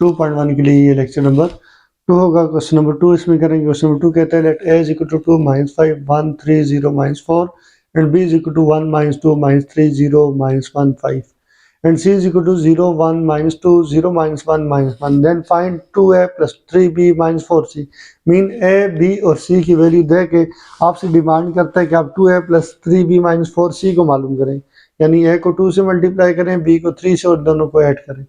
2.1 के लिए ये लेक्चर नंबर 2 होगा। क्वेश्चन नंबर 2 इसमें करेंगे। क्वेश्चन नंबर 2 कहते हैं late a is equal to 2 minus 5 1 3 0 minus 4 and b is equal to 1 minus 2 minus 3 0 minus 1 5 and c is equal to 0 1 minus 2 0 minus 1 minus 1, then find 2a plus 3b minus 4c। Mean a b और c की value दे के आपसे demand करता है कि आप 2a plus 3b minus 4c को मालूम करें, यानी a को 2 से मल्टीप्लाई करें, b को 3 से और दोनों को ऐड करें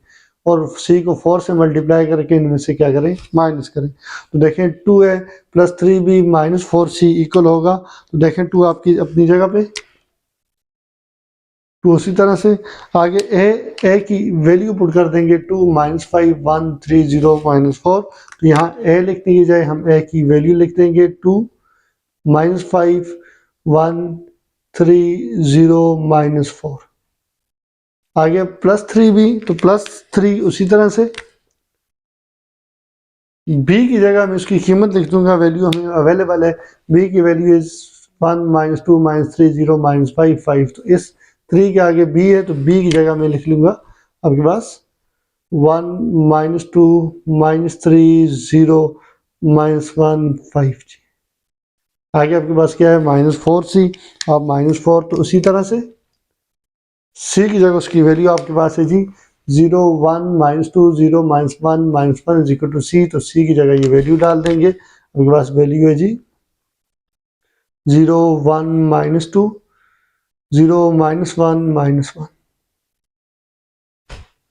और c को 4 से मल्टीप्लाई करके इनमें से क्या करें, माइनस करें। तो देखें 2a plus 3b minus 4c equal होगा। तो देखें 2 आपकी अपनी जगह पे, 2 उसी तरह से आगे a की वैल्यू पुट कर देंगे 2 माइनस 5 1 3 0 माइनस 4। तो यहाँ a लिखने की जाए हम a की वैल्यू लिख देंगे 2 माइनस 5 1 3 0 माइनस 4। आगे प्लस 3b, तो प्लस 3 उसी तरह से b की जगह मैं इसकी कीमत लिख दूंगा, वैल्यू हमें अवेलेबल है। b की value is 1 minus 2 minus 3 0 minus 5 5। तो इस 3 के आगे b है तो b की जगह मैं लिख लूंगा आपके पास 1 माइनस 2 माइनस 3 0 माइनस 1 5। आगे आपके पास क्या है माइनस 4c, अब माइनस 4 तो उसी तरह से c की जगह उसकी वैल्यू आपके पास है g 0 1 minus 2 0 minus 1 minus 1 is equal to c। तो c की जगह ये वैल्यू डाल देंगे, आपके पास वैल्यू है जी 0 1 माइनस 2 0 माइनस 1 माइनस 1।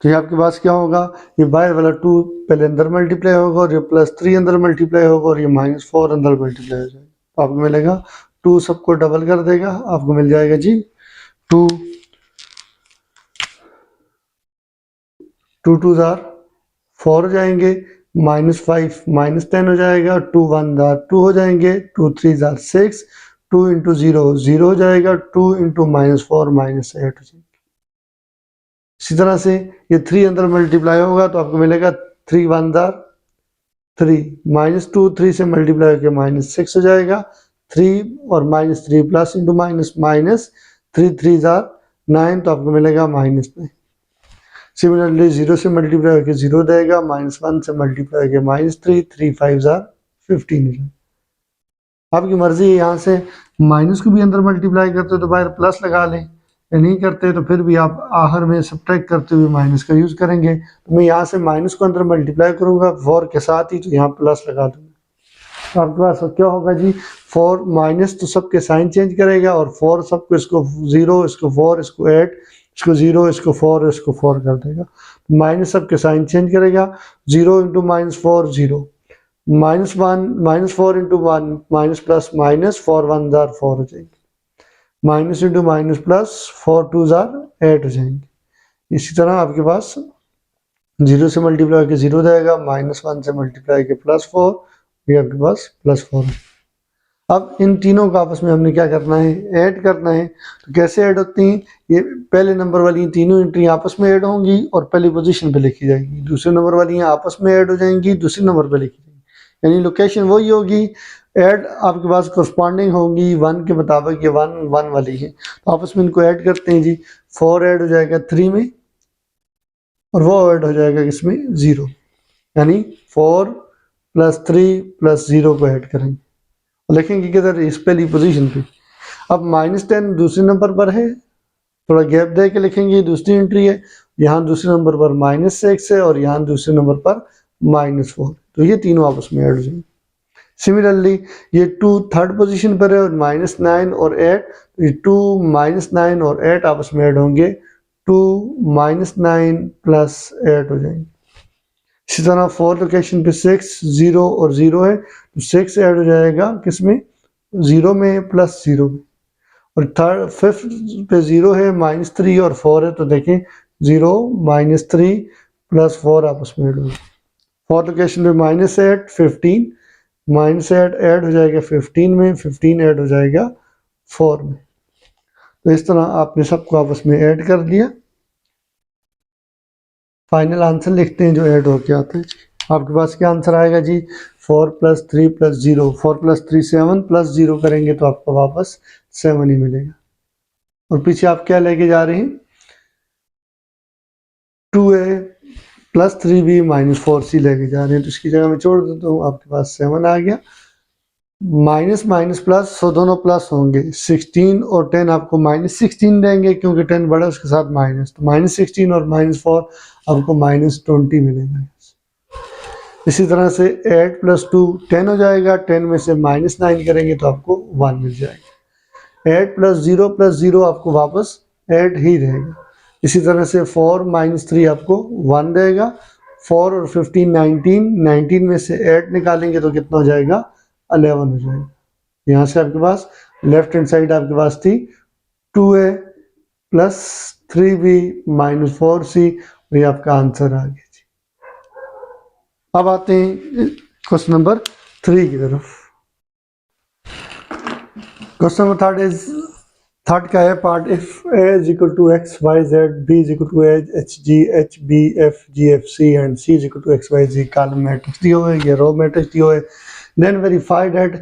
तो ये आपके पास क्या होगा, ये बाहर वाला 2 पहले अंदर मल्टीप्लाई होगा और ये प्लस 3 अंदर मल्टीप्लाई होगा और ये माइनस 4 अंदर मल्टीप्लाई हो जाएगा। तो आपको मिलेगा 2 सबको डबल कर देगा, आपको मिल जाएगा जी 2 2 2 जार 4 हो जाएंगे, माइनस 5 माइनस 10 हो जाएगा, 2 1 जार 2 हो जाएंगे, 2 3 जार 6, 2 इंटू 0 0 हो जाएगा, 2 इंटू माइनस 4 माइनस 8 हो जाएगा। इसी तरह से ये 3 अंदर मल्टीप्लाई होगा तो आपको मिलेगा 3 1 जार 3 माइनस 2 3 से मल्टीप्लाई होकर माइनस 6 हो जाएगा, 3 और minus 3 plus into minus minus 3 3 jar 9, तो आपको मिलेगा माइनस 9। सिमिलरली 0 से मल्टीप्लाई होकर 0 देगा, माइनस 1 से मल्टीप्लाई होकर माइनस 3 3 5 जार 15। आपकी मर्जी है, यहाँ से माइनस को भी अंदर मल्टीप्लाई करते हो तो बाहर प्लस लगा लें, या नहीं करते तो फिर भी आप आखिर में सब्ट्रैक्ट करते हुए माइनस का यूज़ करेंगे। तो मैं यहाँ से माइनस को अंदर मल्टीप्लाई करूँगा 4 के साथ ही, तो यहाँ प्लस लगा दूँगा। तो आपके पास क्या होगा जी 4 माइनस तो सबके साइन चेंज करेगा और 4 सबको, इसको 0 इसको 4 इसको 8 इसको 0 इसको 4 इसको 4 कर देगा। माइनस सबके साइन चेंज करेगा, 0 into minus 4 0 minus 1 minus 4 into 1 minus plus minus 4 1 jar 4 हो जाएंगे, minus into minus plus 4 2 jar 8 हो जाएंगे। इसी तरह आपके पास 0 से मल्टीप्लाई करके 0 जाएगा, माइनस 1 से मल्टीप्लाई करके प्लस 4, ये आपके पास प्लस 4 है। अब इन तीनों को आपस में हमने क्या करना है, ऐड करना है। तो कैसे ऐड होती हैं, ये पहले नंबर वाली तीनों एंट्री आपस में ऐड होंगी और पहली पोजीशन पे लिखी जाएगी, दूसरे नंबर वाली आपस में ऐड हो जाएंगी, दूसरे नंबर पे लिखी जाएंगी, यानी लोकेशन वही होगी, ऐड आपके पास करस्पॉन्डिंग होंगी 1 के मुताबिक, ये 1 1 वाली है। तो आपस में इनको ऐड करते हैं जी, 4 ऐड हो जाएगा 3 में और वो ऐड हो जाएगा इसमें 0, यानी 4 प्लस 3 प्लस 0 को ऐड करेंगे और लिखेंगे किधर, इस पहली पोजीशन पे। अब माइनस 10 दूसरे नंबर पर है, थोड़ा गैप दे के लिखेंगे, दूसरी एंट्री है, यहाँ दूसरे नंबर पर माइनस 6 है और यहाँ दूसरे नंबर पर माइनस 4, तो ये तीनों आपस में ऐड हो जाएंगे। सिमिलरली ये 2 थर्ड पोजीशन पर है और माइनस 9 और 8, ये 2 माइनस 9 और 8 आपस में ऐड होंगे, 2 माइनस 9 प्लस 8 हो जाएंगे। इसी तरह 4 लोकेशन पे 6 0 और 0 है, तो 6 ऐड हो जाएगा किसमें, 0 में प्लस 0 में, और थर्ड फिफ्थ पे 0 है, माइनस 3 और 4 है, तो देखें 0 माइनस 3 प्लस 4 आपस में ऐड होगा। 4 लोकेशन पे माइनस 8 15, माइनस 8 ऐड हो जाएगा 15 में, 15 ऐड हो जाएगा 4 में। तो इस तरह आपने सबको आपस में ऐड कर दिया, फाइनल आंसर लिखते हैं जो ऐड होके आता है। आपके पास क्या आंसर आएगा जी, 4 प्लस 3 प्लस 0, 4 प्लस 3 7 प्लस 0 करेंगे तो आपको वापस 7 ही मिलेगा। और पीछे आप क्या लेके जा रहे हैं, 2a plus 3b minus 4c लेके जा रहे हैं, तो इसकी जगह मैं छोड़ देता हूँ, आपके पास 7 आ गया। माइनस माइनस प्लस, सो दोनों प्लस होंगे। 16 और 10 आपको -16 देंगे, क्योंकि 10 बड़ा उसके साथ माइनस, तो -16 और -4 आपको -20 मिलेगा। इसी तरह से 8 + 2 10 हो जाएगा। 10 में से -9 करेंगे तो आपको 1 मिल जाएगा। 8 + 0 आपको वापस 8 ही रहेगा। इसी तरह से 4 - 3 आपको 1 देगा। 4 और 15 19, 19 में से 8 निकालेंगे तो कितना हो जाएगा, 11 हो जाएगा। यहाँ से आपके पास लेफ्ट हैंड साइड आपके पास थी 2a + 3b - 4c, ये आपका आंसर आ गया जी। अब आते हैं क्वेश्चन नंबर 3 की तरफ। क्वेश्चन नंबर थर्ड का है part, if a = x y z, b = h g h b f g f c and c = x y z column matrix दिया हुआ है, ये रो मैट्रिक्स दिया हुआ है। Then verify that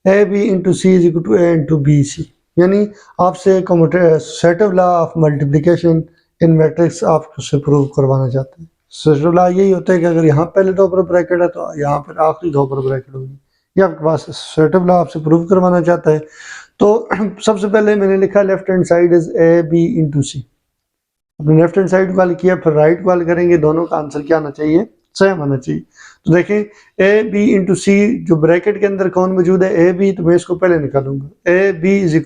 a b * c = a * b c, यानी आपसे commutative law of multiplication in matrix आप उससे प्रूव करवाना चाहते हैं। सेटअप लॉ यही होता है कि अगर यहाँ पहले दो पर ब्रैकेट है तो यहाँ पर आखिरी दो पर ब्रैकेट होगी। ये आपके पास सेटअप लॉ आपसे प्रूव करवाना चाहता है। तो सबसे पहले मैंने लिखा left hand side is a b * c। अपने लेफ्ट हैंड साइड वाल किया, फिर राइट वाल करेंगे, दोनों का आंसर क्या आना चाहिए, सेम आना चाहिए। तो देखें a b * c, जो ब्रैकेट के अंदर कौन मौजूद है, a b, तो मैं इसको पहले निकालूंगा। a b =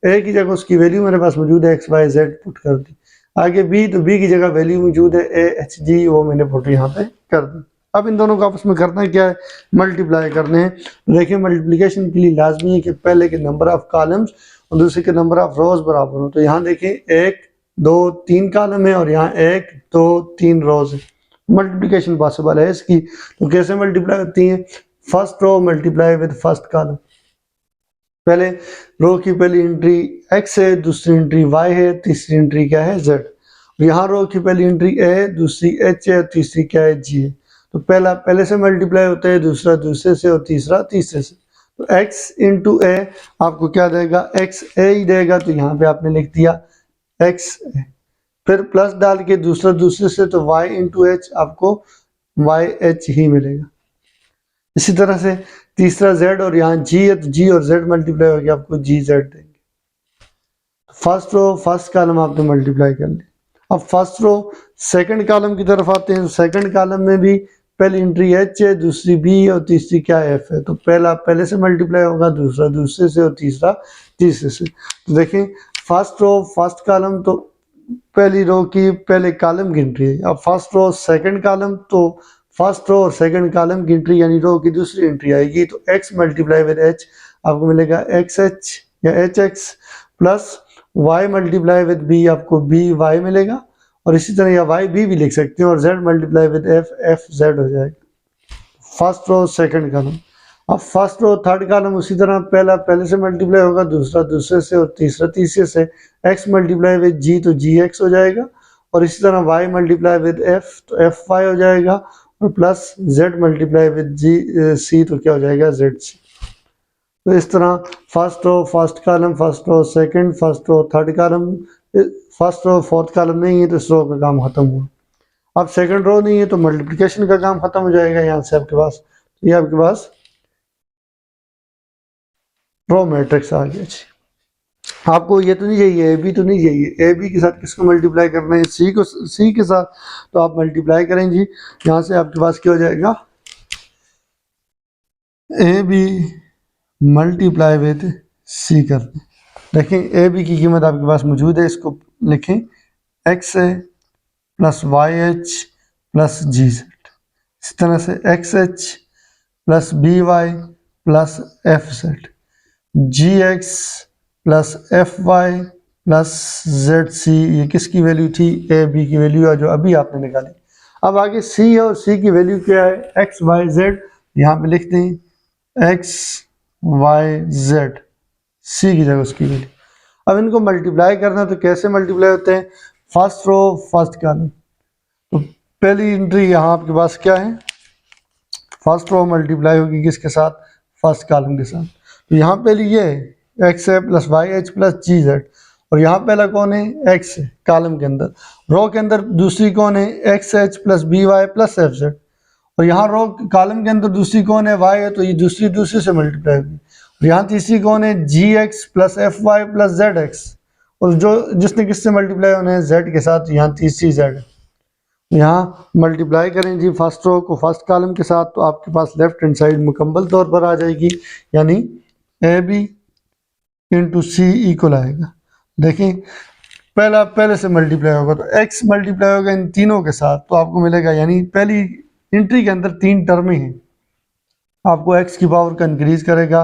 a की जगह उसकी वैल्यू मेरे पास मौजूद है x y z पुट कर दी। आगे b, तो b की जगह वैल्यू मौजूद है a h g, वो मैंने पुट यहाँ पे कर दी। अब इन दोनों को आपस में करना है क्या है, मल्टीप्लाई करने हैं। देखिए मल्टीप्लिकेशन के लिए लाजमी है कि पहले के नंबर ऑफ कॉलम्स और दूसरे के नंबर ऑफ रोज बराबर हो। तो यहाँ देखें 1 2 3 कॉलम है और यहाँ 1 2 3 रोज है। मल्टीप्लिकेशन पॉसिबल है इसकी। तो कैसे मल्टीप्लाई होती है, first row multiply with first column. पहले रो की पहली एंट्री x है, दूसरी एंट्री y है, तीसरी एंट्री क्या है, z। यहाँ रो की पहली एंट्री a है, दूसरी h है, तीसरी क्या है, g है। तो पहला पहले से मल्टीप्लाई होता है, दूसरा दूसरे से और तीसरा तीसरे से। तो x * a आपको क्या देगा, x a ही देगा, तो यहाँ पे आपने लिख दिया x a। फिर प्लस डाल के दूसरा दूसरे से, तो y * h आपको y h ही मिलेगा। इसी तरह से तीसरा z और यहाँ g है, तो g और z मल्टीप्लाई हो गया, आपको g z देंगे। फर्स्ट रो फर्स्ट कॉलम आपने मल्टीप्लाई कर लिया। अब फर्स्ट रो सेकंड कॉलम की तरफ आते हैं। सेकंड कॉलम में भी पहली एंट्री h है, दूसरी b है और तीसरी क्या f है। तो पहला पहले से मल्टीप्लाई होगा, दूसरा दूसरे से और तीसरा तीसरे से। तो देखें फर्स्ट रो फर्स्ट कॉलम, तो पहली रो की पहले कॉलम की एंट्री है। अब फर्स्ट रो सेकंड कॉलम, तो फर्स्ट रो और सेकंड कॉलम की एंट्री यानी रो की दूसरी एंट्री आएगी। तो x × h आपको मिलेगा xh या hx, प्लस y × b आपको by मिलेगा, और इसी तरह या y b भी लिख सकते हैं, और z × f z हो जाएगा। First row second column. अब फर्स्ट रो थर्ड कॉलम उसी तरह पहला पहले से मल्टीप्लाई होगा, दूसरा दूसरे से और तीसरा तीसरे से। x × g तो gx हो जाएगा, और इसी तरह y × f तो fy हो जाएगा, और प्लस z × c तो क्या हो जाएगा, zc। तो इस तरह first row first column, first row second, first row third column, first row fourth column नहीं है तो इस रो का काम खत्म हुआ। अब सेकंड रो नहीं है तो मल्टीप्लिकेशन का काम खत्म हो जाएगा यहाँ से आपके पास। तो ये आपके पास रो मैट्रिक्स आ गया जी। आपको ये तो नहीं चाहिए, ए बी तो नहीं चाहिए। ए बी के साथ किसको मल्टीप्लाई करना है, सी को, सी के साथ। तो आप मल्टीप्लाई करें जी, यहाँ से आपके पास क्या हो जाएगा, A B multiply with C कर दें। देखें ए बी की कीमत आपके पास मौजूद है, इसको लिखें x a plus y h plus g z. इस तरह से x h plus b y plus f z, g x plus f y plus z c. ये किसकी वैल्यू थी, ए बी की वैल्यू है जो अभी आपने निकाली। अब आगे सी है, और सी की वैल्यू क्या है, एक्स वाई जेड। यहाँ पे लिख दें एक्स वाई जेड, सी की जगह उसकी वैल्यू। अब इनको मल्टीप्लाई करना, तो कैसे मल्टीप्लाई होते हैं, फर्स्ट रो फर्स्ट कॉलम। तो पहली एंट्री यहाँ आपके पास क्या है, फर्स्ट रो मल्टीप्लाई होगी किसके साथ, फर्स्ट कॉलम के साथ। तो यहाँ पहली ये है एक्स है plus y h plus g z, और यहाँ पहला कौन है, एक्स है कॉलम के अंदर, रो के अंदर दूसरी कौन है x h plus b y plus f z, और यहाँ रो कॉलम के अंदर दूसरी कौन है वाई है, तो ये दूसरी से मल्टीप्लाई होगी। और यहाँ तीसरी कौन है g x plus f y plus z x, और जो जिसने किससे मल्टीप्लाई होना है जेड के साथ, यहाँ तीसरी जेड है। यहाँ मल्टीप्लाई करें जी फर्स्ट रो को फर्स्ट कॉलम के साथ, तो आपके पास लेफ्ट हैंड साइड मुकम्मल तौर पर आ जाएगी, यानी A B into C equal आएगा। देखें पहले से मल्टीप्लाई होगा तो x मल्टीप्लाई होगा इन तीनों के साथ, तो आपको मिलेगा, यानी पहली एंट्री के अंदर 3 टर्में हैं, आपको x की पावर का इंक्रीज करेगा,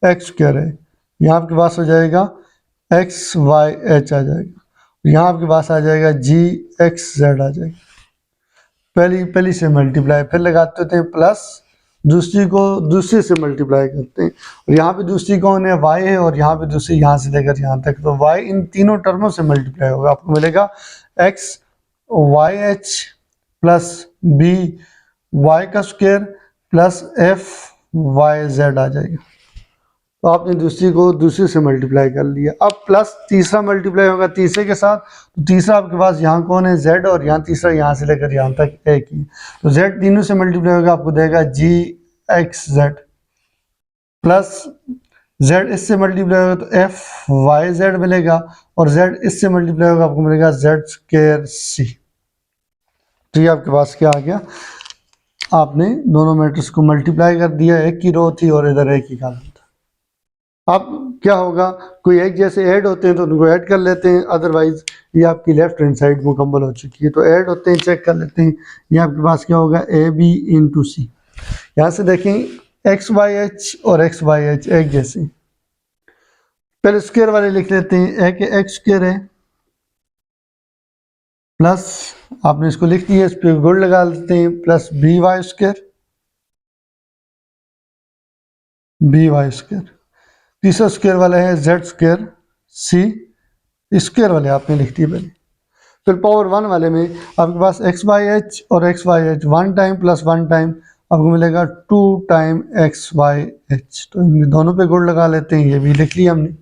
x स्क्वायर है, यहाँ आपके पास हो जाएगा x y h आ जाएगा, यहाँ आपके पास आ जाएगा g x z आ जाएगा। पहली से मल्टीप्लाई, फिर लगाते होते हैं प्लस, दूसरी को दूसरे से मल्टीप्लाई करते हैं, और यहाँ पे दूसरी कौन है y है, और यहाँ पे दूसरी यहाँ से लेकर यहाँ तक, तो y इन तीनों टर्मों से मल्टीप्लाई होगा, आपको मिलेगा x y h plus b y का square plus f y z आ जाएगा। तो आपने दूसरी को दूसरे से मल्टीप्लाई कर लिया। अब प्लस तीसरा मल्टीप्लाई होगा तीसरे के साथ, तो तीसरा आपके पास यहाँ कौन है z, और यहाँ तीसरा यहाँ से लेकर यहाँ तक एक ही, तो z तीनों से मल्टीप्लाई होगा, आपको देगा जी एक्स जेड प्लस z इससे मल्टीप्लाई होगा तो एफ वाई जेड मिलेगा, और z इससे मल्टीप्लाई होगा आपको मिलेगा जेड स्क्वायर सी। तो ये आपके पास क्या आ गया, आपने दोनों मैट्रिक्स को मल्टीप्लाई कर दिया, एक की रो थी और इधर एक ही कॉलम था। अब क्या होगा, कोई एक जैसे ऐड होते हैं तो उनको ऐड कर लेते हैं, अदरवाइज ये आपकी लेफ्ट हैंड साइड मुकम्मल हो चुकी है, तो ऐड होते हैं चेक कर लेते हैं। ये आपके पास क्या होगा ए बी इंटू सी, यहाँ से देखें एक्स वाई एच और एक्स वाई एच एक जैसे, पहले स्क्वायर वाले लिख लेते हैं, एक एक्स स्क्वायर है प्लस, आपने इसको लिख दिया, इस पर गुण लगा लेते हैं, प्लस बी वाई स्क्वायर तीसरा स्क्वायर वाला है जेड स्क्वायर सी, स्क्वायर वाले आपने लिख दिए पहले। फिर पावर 1 वाले में आपके पास एक्स वाई एच और x y h 1 time plus 1 time आपको मिलेगा 2 टाइम एक्स वाई एच, तो इन दोनों पे गुण लगा लेते हैं, ये भी लिख लिया हमने।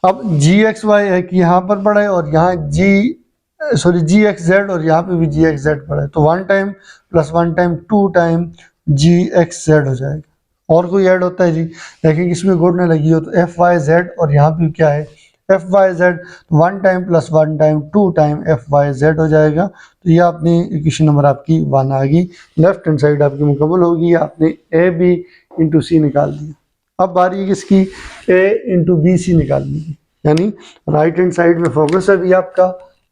अब जी एक्स वाई एक यहाँ पर पड़ा है, और यहाँ जी एक्स जेड, और यहाँ पे भी जी एक्स जेड पड़ा है, तो 1 टाइम प्लस 1 टाइम 2 टाइम जी एक्स जेड हो जाएगा। और कोई ऐड होता है जी, देखें इसमें गुण न लगी हो, तो एफ वाई जेड, और यहाँ पे क्या है f y z, 1 time plus 1 time 2 time f y z हो जाएगा। तो ये आपने इक्वेशन नंबर आपकी 1 आ गई, लेफ्ट हैंड साइड आपकी मुकम्मल होगी, आपने ए बी इंटू सी निकाल दिया। अब बारी है किसकी, ए इंटू बी सी निकालने की, यानी राइट हैंड साइड में फोकस है भी आपका,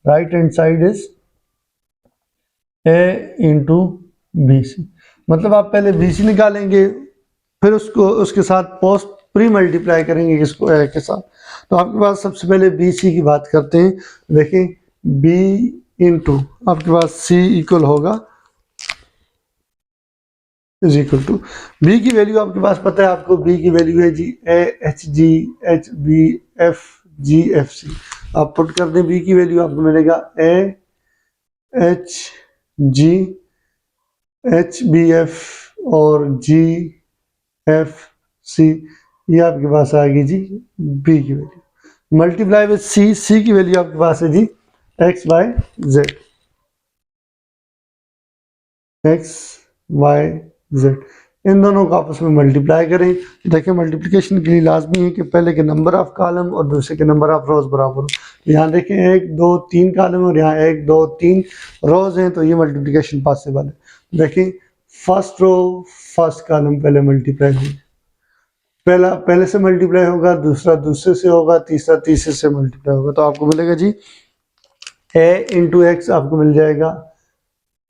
right hand side is A into B C, मतलब आप पहले बी सी निकालेंगे, फिर उसको उसके साथ पोस्ट प्री मल्टीप्लाई करेंगे किसको ए के साथ। तो आपके पास सबसे पहले बी सी की बात करते हैं, देखें बी इंटू आपके पास सी इक्वल होगा इज इक्वल टू बी की वैल्यू आपके पास पता है, आपको बी की वैल्यू है g a h g h b f g f c, आप पुट कर दें बी की वैल्यू, आपको मिलेगा a h g h b f और जी एफ सी, ये आपके पास आएगी जी बी की value, multiply with c, c की वैल्यू आपके पास है g x y z, x y z, इन दोनों को आपस में मल्टीप्लाई करें। देखिए मल्टीप्लिकेशन के लिए लाजमी है कि पहले के नंबर ऑफ कॉलम और दूसरे के नंबर ऑफ रोज बराबर हो। यहाँ देखें 1 2 3 कॉलम और यहाँ 1 2 3 रोज हैं, तो ये मल्टीप्लिकेशन पॉसिबल है। देखिए फर्स्ट रो फर्स्ट कॉलम पहले मल्टीप्लाई होगा, पहला पहले से मल्टीप्लाई होगा, दूसरा दूसरे से होगा, तीसरा तीसरे से मल्टीप्लाई होगा, तो आपको मिलेगा जी ए इंटू एक्स, आपको मिल जाएगा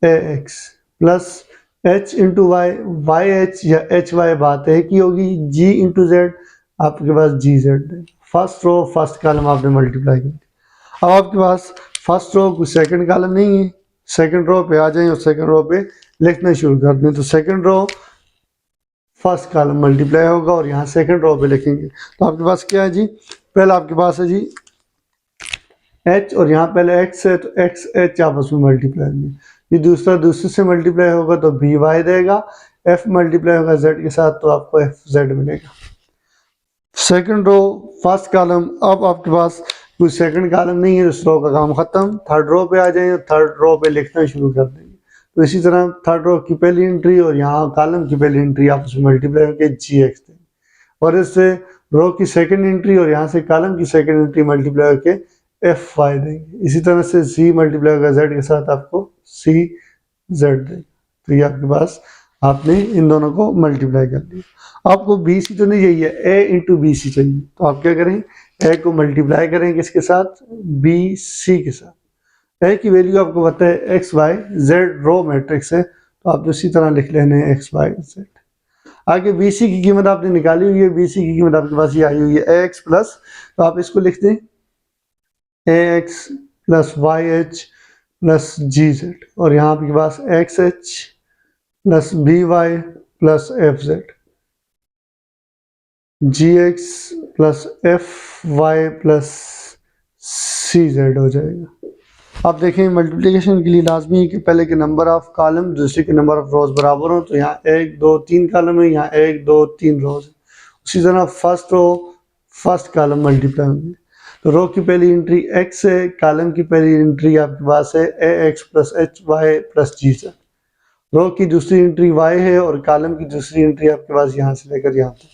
a x plus h into y, y h या एच वाई बात है कि होगी, जी इंटू जेड, आपके पास जी जेड है। फर्स्ट रो फर्स्ट कॉलम आपने मल्टीप्लाई कर दिया। अब आपके पास फर्स्ट रो कोई सेकंड कॉलम नहीं है, सेकंड रो पे आ जाएं और सेकंड रो पे लिखना शुरू कर दें, तो second row first column multiply होगा और यहाँ सेकंड रो पे लिखेंगे, तो आपके पास क्या है जी, पहला आपके पास है जी h और यहाँ पहले x है, तो x h आपस में मल्टीप्लाई होंगे, ये दूसरा दूसरे से मल्टीप्लाई होगा तो बी वाई देगा, f मल्टीप्लाई होगा z के साथ तो आपको f z मिलेगा। सेकंड रो फर्स्ट कॉलम, अब आपके पास कोई सेकंड कॉलम नहीं है, उस रो का काम खत्म, थर्ड रो पे आ जाएंगे, थर्ड रो पे लिखना शुरू कर देंगे। तो इसी तरह थर्ड रो की पहली एंट्री और यहाँ कॉलम की पहली एंट्री आपस में मल्टीप्लाई होकर जी एक्स देंगे, और इससे रो की सेकंड एंट्री और यहाँ से कॉलम की सेकंड एंट्री मल्टीप्लाई होकर एफ वाई देंगे। इसी तरह से सी मल्टीप्लाई होगा जेड के साथ, आपको सी जेड देगा। तो ये आपके पास आपने इन दोनों को मल्टीप्लाई कर लिया। आपको बी सी तो नहीं चाहिए, ए इंटू बी सी चाहिए, तो आप क्या करें, ए को मल्टीप्लाई करें किसके साथ, बी सी के साथ। ए की वैल्यू आपको पता है x y z row matrix है, तो आप उसी तरह लिख लेने एक्स वाई जेड। आगे बी सी की कीमत आपने निकाली हुई है, बी सी की कीमत आपके पास ये आई हुई है ए एक्स प्लस, तो आप इसको लिख दें a x plus y h plus g z, और यहाँ आपके पास x h plus b y plus f z, g x plus f y plus c z हो जाएगा। अब देखें मल्टीप्लिकेशन के लिए लाजमी है कि पहले के नंबर ऑफ कॉलम दूसरे के नंबर ऑफ रोज बराबर हो, तो यहाँ 1 2 3 कॉलम है, यहाँ 1 2 3 रोज है। उसी तरह first row first column multiply होंगे, तो रो की पहली एंट्री एक्स है, कॉलम की पहली एंट्री आपके पास है a x plus h y plus g z, row की दूसरी एंट्री y है और कॉलम की दूसरी एंट्री आपके पास यहाँ से लेकर यहाँ तक,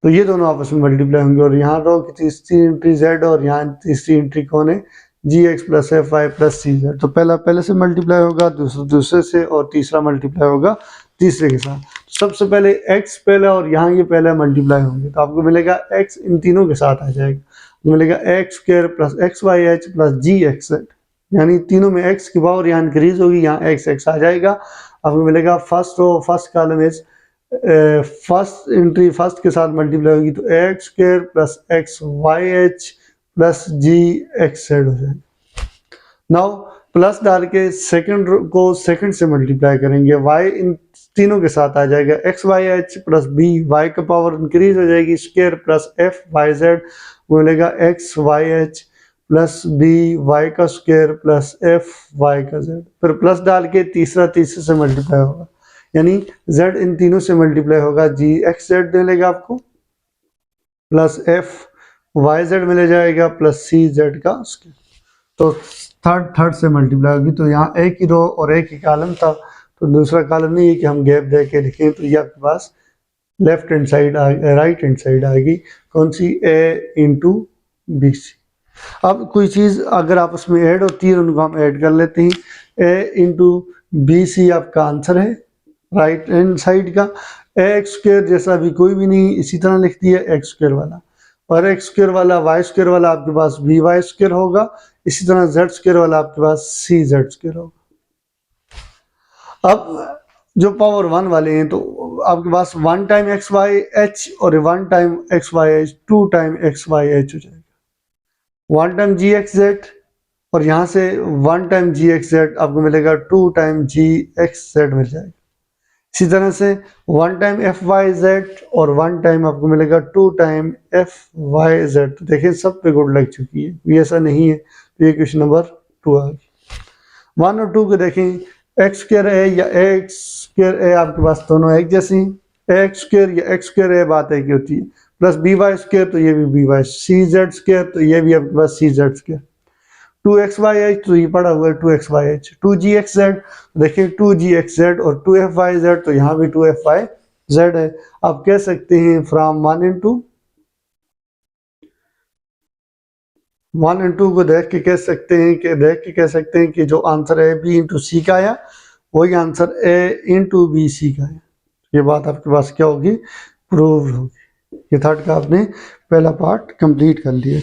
तो ये दोनों आपस में मल्टीप्लाई होंगे, और यहाँ रो की तीसरी एंट्री z और यहाँ तीसरी एंट्री कौन है, g x plus f y plus c z. तो पहला पहले से मल्टीप्लाई होगा, दूसरे से, और तीसरा मल्टीप्लाई होगा तीसरे के साथ। सबसे पहले x पहला और यहाँ ये पहला मल्टीप्लाई होंगे, तो आपको मिलेगा x इन तीनों के साथ आ जाएगा, तो मिलेगा x square plus x y h plus g x z, यानी तीनों में x की पावर यहाँ इंक्रीज होगी, यहाँ x x आ जाएगा। आपको मिलेगा first row first column is first entry first के साथ मल्टीप्लाई होगी, तो x square plus x y h plus g x z हो जाएगा। नाउ प्लस डाल के सेकंड को सेकंड से मल्टीप्लाई करेंगे, y इन तीनों के साथ आ जाएगा, x y h plus b, y का पावर इंक्रीज हो जाएगी, square plus f y z, मिलेगा x y h plus b y का स्क्वायर प्लस एफ वाई का जेड, फिर प्लस डाल के तीसरे से मल्टीप्लाई होगा, यानी जेड इन तीनों से मल्टीप्लाई होगा, जी एक्स जेड मिलेगा आपको प्लस एफ वाई जेड मिल जाएगा प्लस सी जेड का स्क्वायर। तो थर्ड से मल्टीप्लाई होगी, तो यहाँ एक ही रो और एक ही कॉलम था, तो दूसरा कॉलम नहीं है कि हम गैप दे के लिखें, तो ये आपके पास left hand side right hand side आएगी, कौन सी, ए इंटू बी सी। अब कोई चीज़ अगर आपस में ऐड होती है उनको हम ऐड कर लेते हैं, ए इंटू बी सी आपका आंसर है राइट हैंड साइड का, ए एक्स स्क्वायर जैसा भी कोई भी नहीं, इसी तरह लिख दिया एक्स स्क्वायर वाला, और एक्स स्क्वायर वाला वाई स्क्वायर वाला आपके पास बी वाई स्क्वायर होगा, इसी तरह जेड स्क्वायर वाला आपके पास सी जेड स्क्वायर होगा। अब जो पावर 1 वाले हैं, तो आपके पास 1 टाइम एक्स वाई एच और 1 time x y h 2 time x y h हो जाएगा, 1 टाइम जी एक्स जेड, और यहाँ से 1 टाइम जी एक्स जेड आपको मिलेगा 2 टाइम जी एक्स जेड मिल जाएगा। इसी तरह से 1 टाइम एफ वाई जेड और 1 टाइम आपको मिलेगा 2 टाइम एफ वाई जेड। तो देखिए सब पे गुड लग चुकी है, ये ऐसा नहीं है, तो ये क्वेश्चन नंबर 2 आ गई। 1 और 2 को देखें, एक्स स्क्वायर ए या एक्स स्क्वायर ए आपके पास दोनों एक जैसी, एक्स स्क्वायर या एक्स स्क्वायर ए बात एक ही होती है, प्लस बी वाई स्क्वायर तो ये भी बी वाई, सी जेड स्क्वायर तो ये भी आपके पास सी जेड स्क्वायर, 2 वाई एच तो ये पड़ा हुआ है 2 वाई एच, 2 एक्स जेड देखिए 2 एक्स जेड और 2 वाई जेड तो यहाँ भी 2 वाई जेड है। आप कह सकते हैं फ्रॉम 1 एंड 2 को देख के कह सकते हैं कि जो आंसर है बी इंटू सी का आया वही answer A into B C का है। ये बात आपके पास क्या होगी, प्रूव होगी। ये थर्ड का आपने पहला पार्ट कंप्लीट कर लिया।